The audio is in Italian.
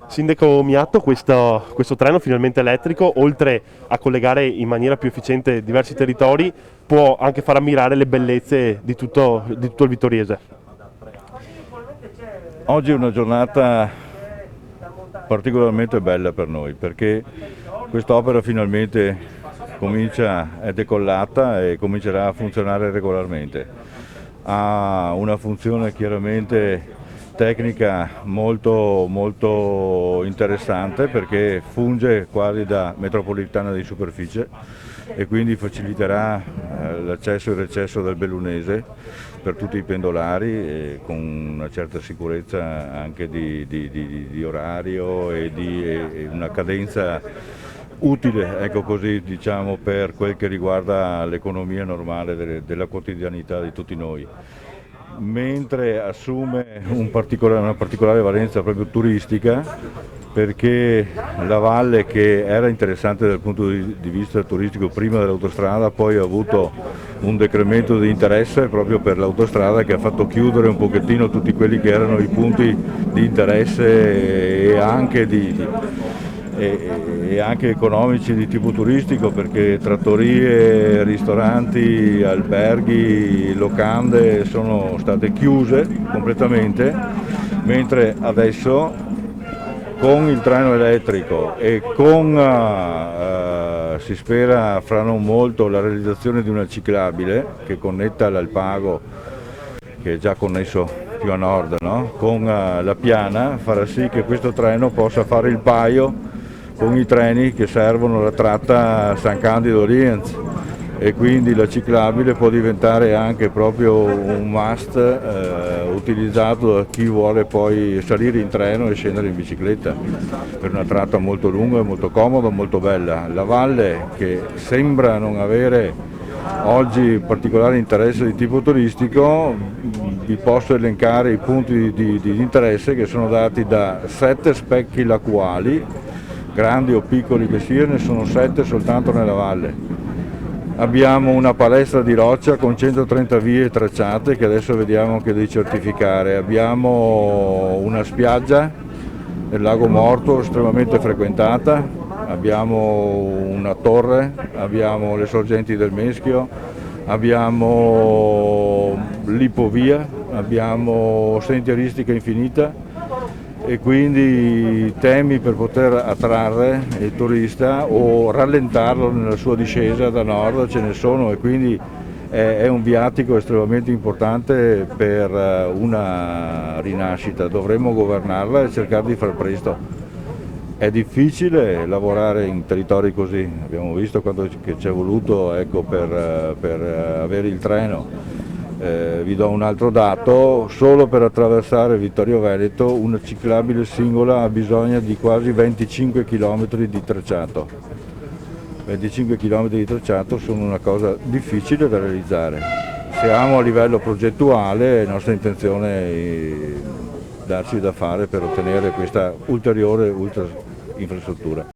Sindaco Miatto, questo treno finalmente elettrico, oltre a collegare in maniera più efficiente diversi territori, può anche far ammirare le bellezze di tutto il Vittoriese. Oggi è una giornata particolarmente bella per noi perché quest'opera finalmente è decollata e comincerà a funzionare regolarmente. Ha una funzione chiaramente tecnica molto interessante perché funge quasi da metropolitana di superficie e quindi faciliterà l'accesso e il recesso del Bellunese per tutti i pendolari e con una certa sicurezza anche di orario e una cadenza utile, ecco così diciamo, per quel che riguarda l'economia normale della quotidianità di tutti noi. Mentre assume una particolare valenza proprio turistica perché la valle, che era interessante dal punto di vista turistico prima dell'autostrada, poi ha avuto un decremento di interesse proprio per l'autostrada, che ha fatto chiudere un pochettino tutti quelli che erano i punti di interesse e anche economici di tipo turistico, perché trattorie, ristoranti, alberghi, locande sono state chiuse completamente, mentre adesso con il treno elettrico e si spera fra non molto la realizzazione di una ciclabile che connetta l'Alpago, che è già connesso più a nord, no? Con la Piana, farà sì che questo treno possa fare il paio con i treni che servono la tratta San Candido Rienz, e quindi la ciclabile può diventare anche proprio un must utilizzato da chi vuole poi salire in treno e scendere in bicicletta, per una tratta molto lunga, molto comoda, molto bella. La valle, che sembra non avere oggi particolare interesse di tipo turistico, vi posso elencare i punti di interesse, che sono dati da 7 specchi lacuali, grandi o piccoli che siano, ne sono 7 soltanto nella valle. Abbiamo una palestra di roccia con 130 vie tracciate, che adesso vediamo anche di certificare. Abbiamo una spiaggia del Lago Morto estremamente frequentata, abbiamo una torre, abbiamo le sorgenti del Meschio, abbiamo l'ipovia, abbiamo sentieristica infinita, e quindi temi per poter attrarre il turista o rallentarlo nella sua discesa da nord ce ne sono, e quindi è un viatico estremamente importante per una rinascita. Dovremmo governarla e cercare di far presto. È difficile lavorare in territori così, abbiamo visto quanto che ci è voluto, ecco, per avere il treno. Vi do un altro dato: solo per attraversare Vittorio Veneto una ciclabile singola ha bisogno di quasi 25 km di tracciato. 25 km di tracciato sono una cosa difficile da realizzare. Siamo a livello progettuale, è nostra intenzione darci da fare per ottenere questa ulteriore infrastruttura.